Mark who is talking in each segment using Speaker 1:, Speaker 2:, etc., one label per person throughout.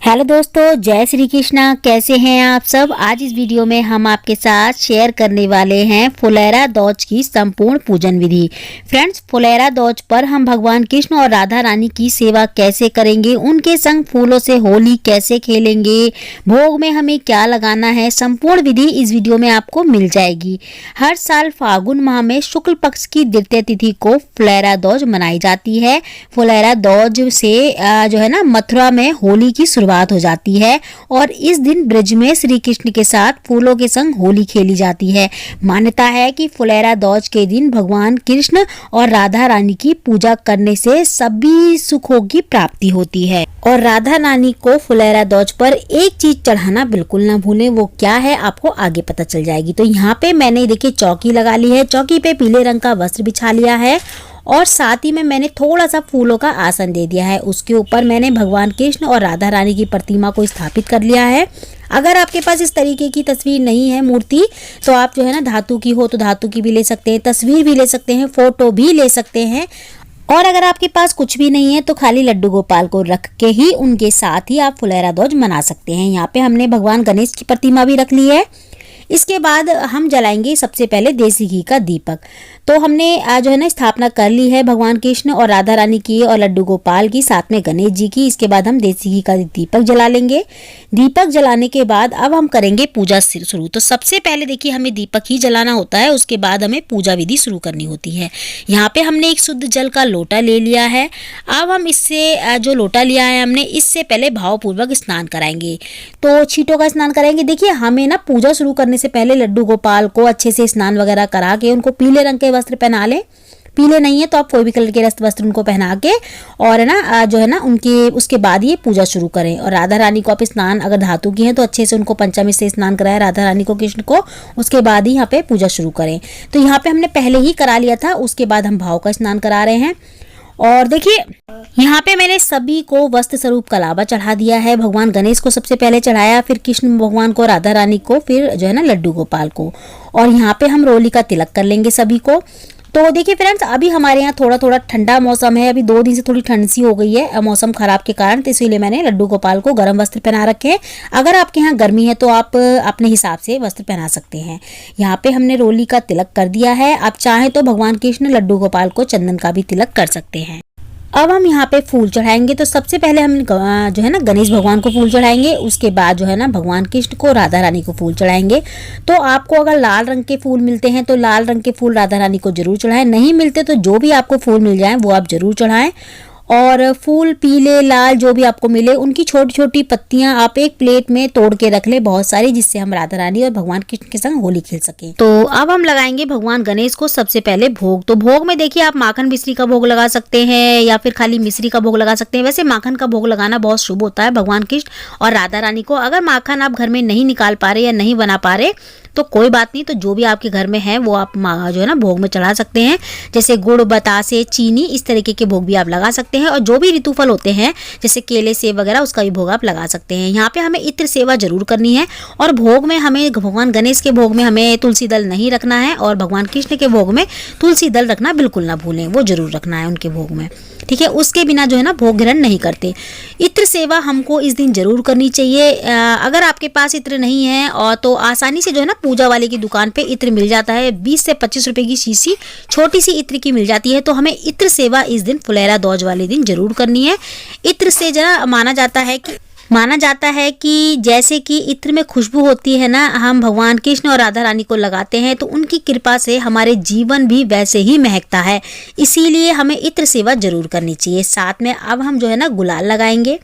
Speaker 1: Hello दोस्तों, जय श्री कृष्णा। कैसे हैं आप सब। आज इस वीडियो में हम आपके साथ शेयर करने वाले हैं फुलेरा दौज की संपूर्ण पूजन विधि। फ्रेंड्स, फुलेरा दौज पर हम भगवान कृष्ण और राधा रानी की सेवा कैसे करेंगे, उनके संग फूलों से होली कैसे खेलेंगे, भोग में हमें क्या लगाना है, संपूर्ण विधि इस वीडियो में आपको मिल जाएगी। हर साल फागुन माह में शुक्ल पक्ष की द्वितीय तिथि को फुलेरा दौज मनाई जाती है। फुलेरा दौज से जो है ना, मथुरा में होली की शुरुआत हो जाती है और इस दिन ब्रज में श्री कृष्ण के साथ फूलों के संग होली खेली जाती है। मान्यता है कि फुलेरा दौज के दिन भगवान कृष्ण और राधा रानी की पूजा करने से सभी सुखों की प्राप्ति होती है। और राधा रानी को फुलेरा दौज पर एक चीज चढ़ाना बिल्कुल ना भूलें। वो क्या है आपको आगे पता चल जाएगी। तो यहाँ पे मैंने देखिए चौकी लगा ली है। चौकी पे पीले रंग का वस्त्र बिछा लिया है और साथ ही में मैंने थोड़ा सा फूलों का आसन दे दिया है। उसके ऊपर मैंने भगवान कृष्ण और राधा रानी की प्रतिमा को स्थापित कर लिया है। अगर आपके पास इस तरीके की तस्वीर नहीं है मूर्ति, तो आप जो है ना, धातु की हो तो धातु की भी ले सकते हैं, तस्वीर भी ले सकते हैं, फोटो भी ले सकते हैं। और अगर आपके पास कुछ भी नहीं है तो खाली लड्डू गोपाल को रख के ही उनके साथ ही आप फुलेरा दौज मना सकते हैं। यहाँ पे हमने भगवान गणेश की प्रतिमा भी रख ली है। इसके बाद हम जलाएंगे सबसे पहले देसी घी का दीपक। तो हमने जो है ना, स्थापना कर ली है भगवान कृष्ण और राधा रानी की और लड्डू गोपाल की, साथ में गणेश जी की। इसके बाद हम देसी घी का दीपक जला लेंगे। दीपक जलाने के बाद अब हम करेंगे पूजा शुरू। तो सबसे पहले देखिए हमें दीपक ही जलाना होता है, उसके बाद हमें पूजा विधि शुरू करनी होती है। यहाँ पे हमने एक शुद्ध जल का लोटा ले लिया है। अब हम इससे जो लोटा लिया है हमने, इससे पहले भावपूर्वक स्नान कराएंगे। तो छींटों का स्नान कराएंगे। देखिए हमें ना पूजा शुरू करने से पहले लड्डू गोपाल को अच्छे से स्नान वगैरह करा के उनको पीले रंग के वस्त्र पहना लें। पीले नहीं है तो आप कोई भी कलर के वस्त्र उनको पहना के और ना जो है ना, उनके उसके बाद ये पूजा शुरू करें। और राधा रानी को आप स्नान, अगर धातु की हैं तो अच्छे से उनको पंचामृत से स्नान कराएं राधा रानी को, कृष्ण को। उसके बाद ही यहाँ पे पूजा शुरू करें। तो यहाँ पे हमने पहले ही करा लिया था, उसके बाद हम भाव का स्नान करा रहे हैं। और देखिए यहाँ पे मैंने सभी को वस्त्र स्वरूप कलावा चढ़ा दिया है। भगवान गणेश को सबसे पहले चढ़ाया, फिर कृष्ण भगवान को, राधा रानी को, फिर जो है ना लड्डू गोपाल को। और यहाँ पे हम रोली का तिलक कर लेंगे सभी को। तो देखिए फ्रेंड्स, अभी हमारे यहाँ थोड़ा थोड़ा ठंडा मौसम है। अभी 2 दिन से थोड़ी ठंड सी हो गई है मौसम खराब के कारण, तो इसीलिए मैंने लड्डू गोपाल को गर्म वस्त्र पहना रखे हैं। अगर आपके यहाँ गर्मी है तो आप अपने हिसाब से वस्त्र पहना सकते हैं। यहाँ पे हमने रोली का तिलक कर दिया है। आप चाहें तो भगवान कृष्ण लड्डू गोपाल को चंदन का भी तिलक कर सकते हैं। अब हम यहाँ पे फूल चढ़ाएंगे। तो सबसे पहले हम जो है ना, गणेश भगवान को फूल चढ़ाएंगे। उसके बाद जो है ना, भगवान कृष्ण को, राधा रानी को फूल चढ़ाएंगे। तो आपको अगर लाल रंग के फूल मिलते हैं तो लाल रंग के फूल राधा रानी को जरूर चढ़ाएं। नहीं मिलते तो जो भी आपको फूल मिल जाए वो आप जरूर चढ़ाएं। और फूल पीले लाल जो भी आपको मिले, उनकी छोटी छोटी पत्तियां आप एक प्लेट में तोड़ के रख ले, बहुत सारी, जिससे हम राधा रानी और भगवान कृष्ण के संग होली खेल सकें। तो अब हम लगाएंगे भगवान गणेश को सबसे पहले भोग। तो भोग में देखिए आप माखन मिश्री का भोग लगा सकते हैं या फिर खाली मिश्री का भोग लगा सकते हैं। वैसे माखन का भोग लगाना बहुत शुभ होता है भगवान कृष्ण और राधा रानी को। अगर माखन आप घर में नहीं निकाल पा रहे या नहीं बना पा रहे तो कोई बात नहीं, तो जो भी आपके घर में है वो आप जो है ना भोग में चढ़ा सकते हैं। जैसे गुड़, बतासे, चीनी, इस तरीके के भोग भी आप लगा सकते हैं। और जो भी ऋतुफल होते हैं जैसे केले, सेब वगैरह, उसका भी भोग आप लगा सकते हैं। यहाँ पे हमें इत्र सेवा जरूर करनी है। और भोग में हमें, भगवान गणेश के भोग में हमें तुलसी दल नहीं रखना है और भगवान कृष्ण के भोग में तुलसी दल रखना बिल्कुल ना भूलें, वो जरूर रखना है उनके भोग में। ठीक है, उसके बिना जो है ना भोग ग्रहण नहीं करते। इत्र सेवा हमको इस दिन जरूर करनी चाहिए। अगर आपके पास इत्र नहीं है और तो आसानी से जो है ना, पूजा वाले की दुकान पे इत्र मिल जाता है। 20 से 25 रुपए की शीशी छोटी सी इत्र की मिल जाती है। तो हमें इत्र सेवा इस दिन फुलेरा दौज वाले दिन जरूर करनी है। इत्र से जरा माना जाता है कि जैसे कि इत्र में खुशबू होती है ना, हम भगवान कृष्ण और राधा रानी को लगाते हैं तो उनकी कृपा से हमारे जीवन भी वैसे ही महकता है। इसीलिए हमें इत्र सेवा जरूर करनी चाहिए। साथ में अब हम जो है ना गुलाल लगाएंगे।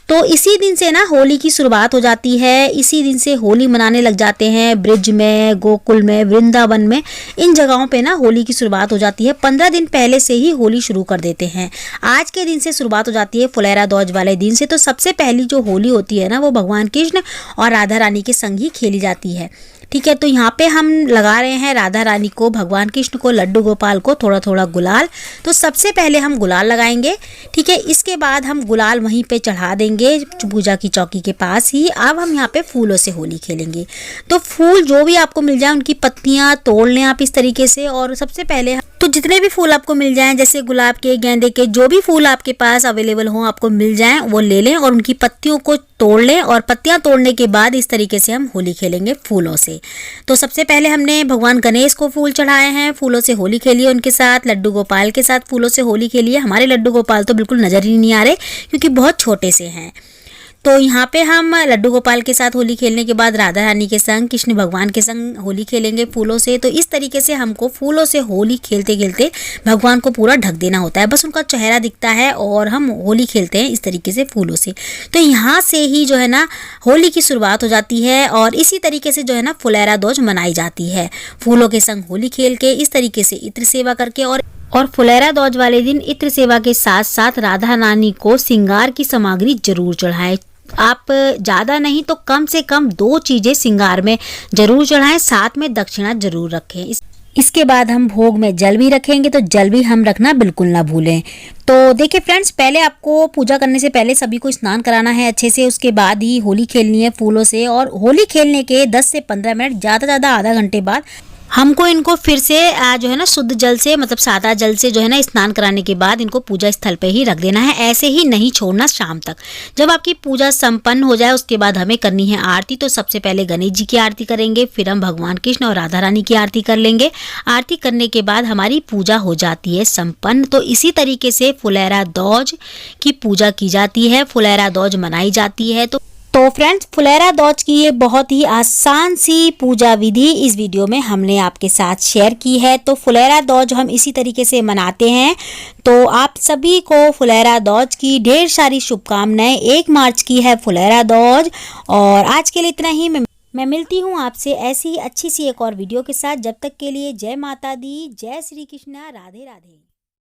Speaker 1: तो इसी दिन से ना होली की शुरुआत हो जाती है। इसी दिन से होली मनाने लग जाते हैं। ब्रिज में, गोकुल में, वृंदावन में, इन जगहों पे ना होली की शुरुआत हो जाती है। 15 दिन पहले से ही होली शुरू कर देते हैं। आज के दिन से शुरुआत हो जाती है फुलेरा दौज वाले दिन से। तो सबसे पहली जो होली होती है ना, वो भगवान कृष्ण और राधा रानी के संग ही खेली जाती है। ठीक है, तो यहाँ पे हम लगा रहे हैं राधा रानी को, भगवान कृष्ण को, लड्डू गोपाल को थोड़ा थोड़ा गुलाल। तो सबसे पहले हम गुलाल लगाएंगे। ठीक है, इसके बाद हम गुलाल वहीं पे चढ़ा देंगे पूजा की चौकी के पास ही। अब हम यहाँ पे फूलों से होली खेलेंगे। तो फूल जो भी आपको मिल जाए, उनकी पत्तियाँ तोड़ लें आप इस तरीके से। और सबसे पहले तो जितने भी फूल आपको मिल जाएं, जैसे गुलाब के, गेंदे के, जो भी फूल आपके पास अवेलेबल हो, आपको मिल जाएं, वो ले लें और उनकी पत्तियों को तोड़ लें। और पत्तियां तोड़ने के बाद इस तरीके से हम होली खेलेंगे फूलों से। तो सबसे पहले हमने भगवान गणेश को फूल चढ़ाए हैं, फूलों से होली खेली है उनके साथ। लड्डू गोपाल के साथ फूलों से होली खेली है। हमारे लड्डू गोपाल तो बिल्कुल नज़र ही नहीं आ रहे क्योंकि बहुत छोटे से हैं। तो यहाँ पे हम लड्डू गोपाल के साथ होली खेलने के बाद राधा रानी के संग, कृष्ण भगवान के संग होली खेलेंगे फूलों से। तो इस तरीके से हमको फूलों से होली खेलते खेलते भगवान को पूरा ढक देना होता है, बस उनका चेहरा दिखता है और हम होली खेलते हैं इस तरीके से फूलों से। तो यहाँ से ही जो है ना होली की शुरुआत हो जाती है और इसी तरीके से जो है ना फुलेरा दोज मनाई जाती है। फूलों के संग होली खेल के, इस तरीके से इत्र सेवा करके और फुलेरा दोज वाले दिन इत्र सेवा के साथ साथ राधा रानी को श्रृंगार की सामग्री जरूर चढ़ाएं। आप ज़्यादा नहीं तो कम से कम 2 चीज़ें श्रृंगार में जरूर चढ़ाएं, साथ में दक्षिणा जरूर रखें। इसके बाद हम भोग में जल भी रखेंगे, तो जल भी हम रखना बिल्कुल ना भूलें। तो देखिए फ्रेंड्स, पहले आपको पूजा करने से पहले सभी को स्नान कराना है अच्छे से, उसके बाद ही होली खेलनी है फूलों से। और होली खेलने के 10 से 15 मिनट, ज़्यादा ज़्यादा आधा घंटे बाद हमको इनको फिर से जो है ना शुद्ध जल से, मतलब सादा जल से जो है ना स्नान कराने के बाद इनको पूजा स्थल पे ही रख देना है, ऐसे ही नहीं छोड़ना शाम तक। जब आपकी पूजा संपन्न हो जाए उसके बाद हमें करनी है आरती। तो सबसे पहले गणेश जी की आरती करेंगे, फिर हम भगवान कृष्ण और राधा रानी की आरती कर लेंगे। आरती करने के बाद हमारी पूजा हो जाती है संपन्न। तो इसी तरीके से फुलेरा दोज की पूजा की जाती है, फुलेरा दोज मनाई जाती है। तो फ्रेंड्स, फुलेरा दोज की ये बहुत ही आसान सी पूजा विधि इस वीडियो में हमने आपके साथ शेयर की है। तो फुलेरा दोज हम इसी तरीके से मनाते हैं। तो आप सभी को फुलेरा दोज की ढेर सारी शुभकामनाएं। 1 मार्च की है फुलेरा दोज। और आज के लिए इतना ही। मैं मिलती हूँ आपसे ऐसी अच्छी सी एक और वीडियो के साथ। जब तक के लिए जय माता दी, जय श्री कृष्णा, राधे राधे।